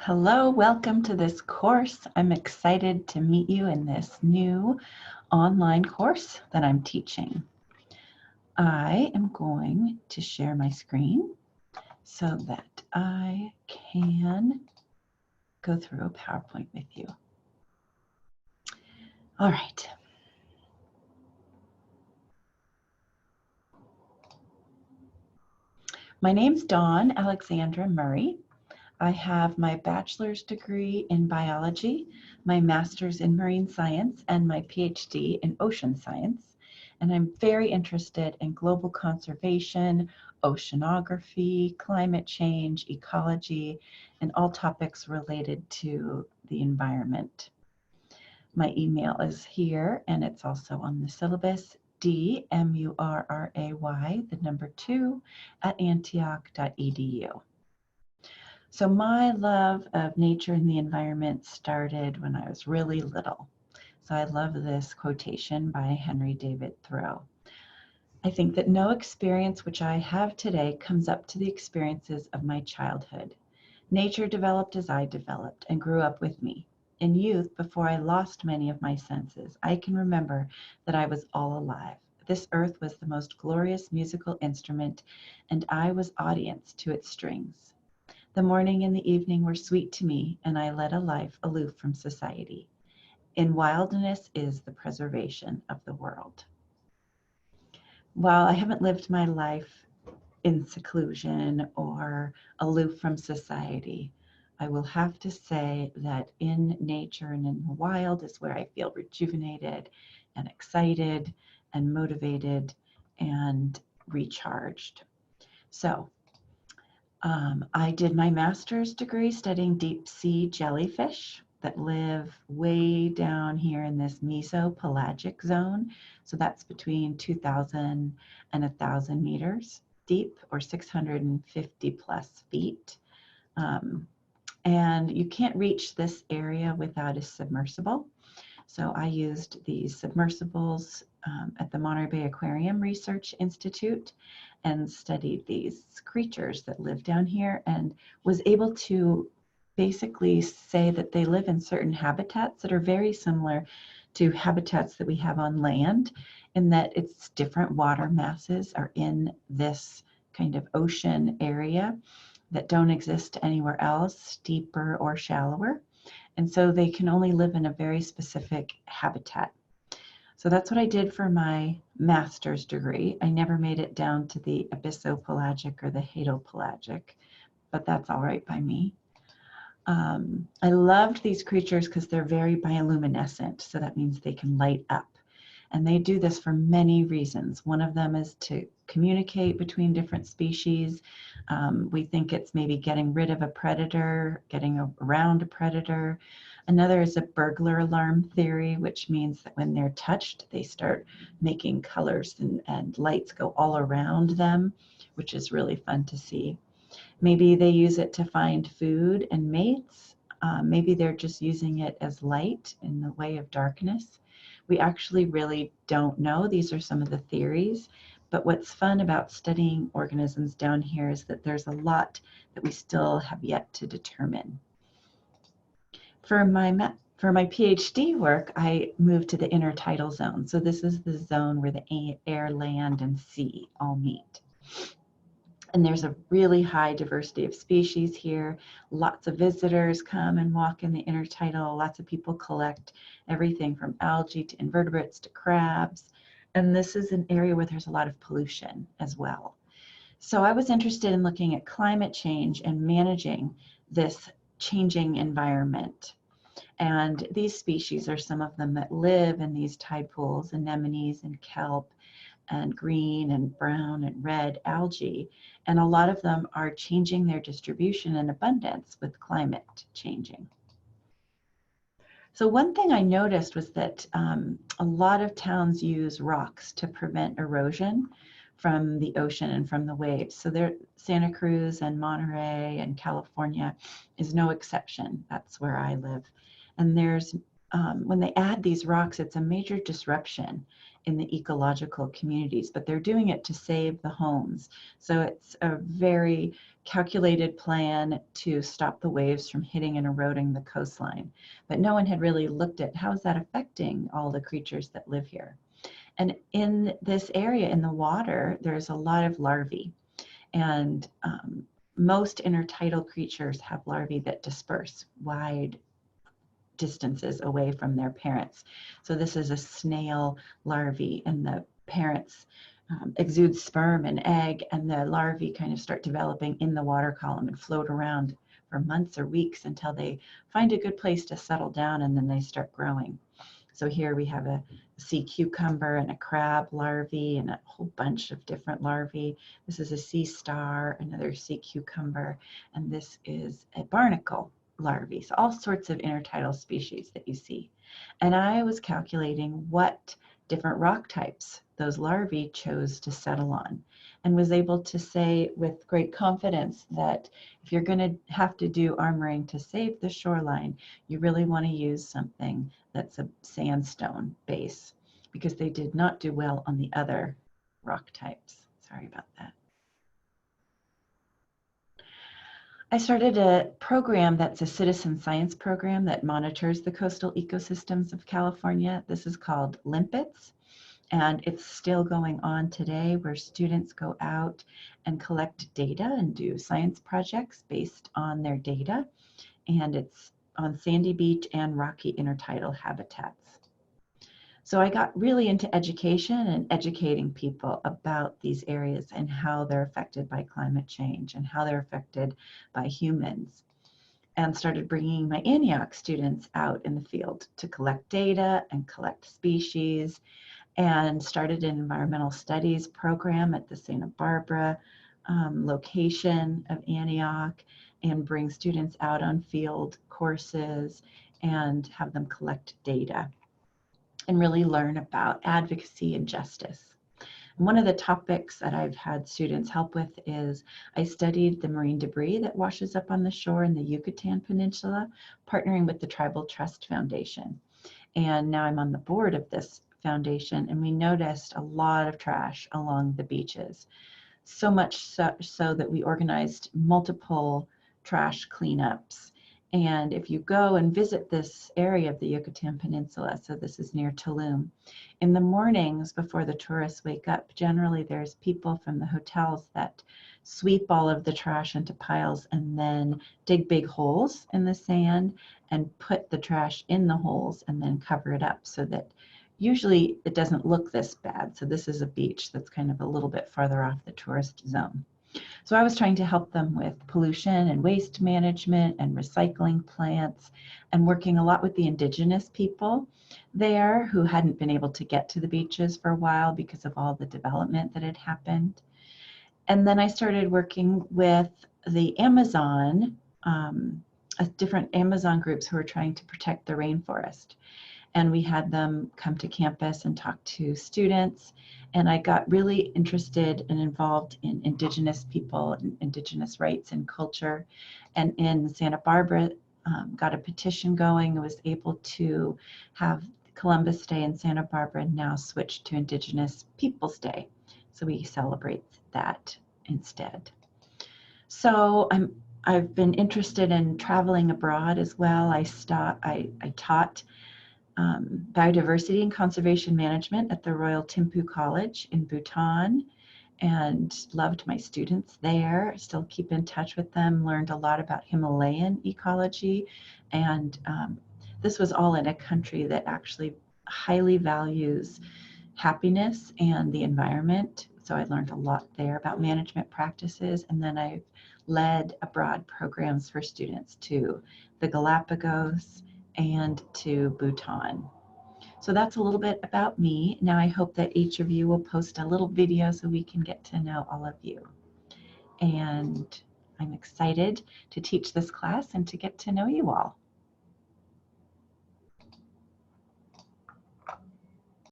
Hello, welcome to this course. I'm excited to meet you in this new online course that I'm teaching. I am going to share my screen so that I can go through a PowerPoint with you. All right. My name's Dawn Alexandra Murray. I have my bachelor's degree in biology, my master's in marine science, and my PhD in ocean science. And I'm very interested in global conservation, oceanography, climate change, ecology, and all topics related to the environment. My email is here, and it's also on the syllabus, dmurray, the number 2, @antioch.edu. So my love of nature and the environment started when I was really little. So I love this quotation by Henry David Thoreau. I think that no experience which I have today comes up to the experiences of my childhood. Nature developed as I developed and grew up with me. In youth, before I lost many of my senses, I can remember that I was all alive. This earth was the most glorious musical instrument, and I was audience to its strings. The morning and the evening were sweet to me, and I led a life aloof from society. In wildness is the preservation of the world. While I haven't lived my life in seclusion or aloof from society, I will have to say that in nature and in the wild is where I feel rejuvenated and excited and motivated and recharged. So, I did my master's degree studying deep sea jellyfish that live way down here in this mesopelagic zone. So that's between 2,000 and 1,000 meters deep, or 650 plus feet. And you can't reach this area without a submersible. So I used these submersibles at the Monterey Bay Aquarium Research Institute and studied these creatures that live down here, and was able to basically say that they live in certain habitats that are very similar to habitats that we have on land, in that it's different water masses are in this kind of ocean area that don't exist anywhere else, deeper or shallower. And so they can only live in a very specific habitat. So that's what I did for my master's degree. I never made it down to the abyssopelagic or the hadopelagic, but that's all right by me. I loved these creatures because they're very bioluminescent. So that means they can light up. And they do this for many reasons. One of them is to communicate between different species. We think it's maybe getting rid of a predator, getting around a predator. Another is a burglar alarm theory, which means that when they're touched, they start making colors and lights go all around them, which is really fun to see. Maybe they use it to find food and mates. Maybe they're just using it as light in the way of darkness. We actually really don't know. These are some of the theories. But what's fun about studying organisms down here is that there's a lot that we still have yet to determine. For my PhD work, I moved to the intertidal zone. So this is the zone where the air, land, and sea all meet. And there's a really high diversity of species here. Lots of visitors come and walk in the intertidal. Lots of people collect everything from algae to invertebrates to crabs. And this is an area where there's a lot of pollution as well. So I was interested in looking at climate change and managing this changing environment. And these species are some of them that live in these tide pools, anemones and kelp and green and brown and red algae. And a lot of them are changing their distribution and abundance with climate changing. So one thing I noticed was that a lot of towns use rocks to prevent erosion from the ocean and from the waves. So there, Santa Cruz and Monterey and California is no exception. That's where I live. And there's, when they add these rocks, it's a major disruption in the ecological communities, but they're doing it to save the homes. So it's a very calculated plan to stop the waves from hitting and eroding the coastline. But no one had really looked at how is that affecting all the creatures that live here. And in this area, in the water, there's a lot of larvae. And most intertidal creatures have larvae that disperse wide distances away from their parents. So this is a snail larvae, and the parents exude sperm and egg, and the larvae kind of start developing in the water column and float around for months or weeks until they find a good place to settle down, and then they start growing. So here we have a sea cucumber and a crab larvae and a whole bunch of different larvae. This is a sea star, another sea cucumber, and this is a barnacle larvae. So all sorts of intertidal species that you see. And I was calculating what different rock types those larvae chose to settle on, and was able to say with great confidence that if you're going to have to do armoring to save the shoreline, you really want to use something that's a sandstone base, because they did not do well on the other rock types. Sorry about that. I started a program that's a citizen science program that monitors the coastal ecosystems of California. This is called Limpets, and it's still going on today, where students go out and collect data and do science projects based on their data. And it's on sandy beach and rocky intertidal habitats. So I got really into education and educating people about these areas and how they're affected by climate change and how they're affected by humans, and started bringing my Antioch students out in the field to collect data and collect species, and started an environmental studies program at the Santa Barbara location of Antioch, and bring students out on field courses and have them collect data and really learn about advocacy and justice. And one of the topics that I've had students help with is I studied the marine debris that washes up on the shore in the Yucatan Peninsula, partnering with the Tribal Trust Foundation. And now I'm on the board of this foundation, and we noticed a lot of trash along the beaches. So much so that we organized multiple trash cleanups. And if you go and visit this area of the Yucatan Peninsula, so this is near Tulum, in the mornings before the tourists wake up, generally there's people from the hotels that sweep all of the trash into piles and then dig big holes in the sand and put the trash in the holes and then cover it up, so that usually it doesn't look this bad. So this is a beach that's kind of a little bit farther off the tourist zone. So I was trying to help them with pollution and waste management and recycling plants, and working a lot with the indigenous people there who hadn't been able to get to the beaches for a while because of all the development that had happened. And then I started working with the Amazon, different Amazon groups who are trying to protect the rainforest. And we had them come to campus and talk to students. And I got really interested and involved in Indigenous people and Indigenous rights and culture. And in Santa Barbara, got a petition going and was able to have Columbus Day in Santa Barbara now switched to Indigenous Peoples Day. So we celebrate that instead. So I've been interested in traveling abroad as well. I taught biodiversity and conservation management at the Royal Thimphu College in Bhutan, and loved my students there. I still keep in touch with them, learned a lot about Himalayan ecology, and this was all in a country that actually highly values happiness and the environment. So I learned a lot there about management practices, and then I've led abroad programs for students to the Galapagos and to Bhutan. So that's a little bit about me. Now I hope that each of you will post a little video so we can get to know all of you. And I'm excited to teach this class and to get to know you all.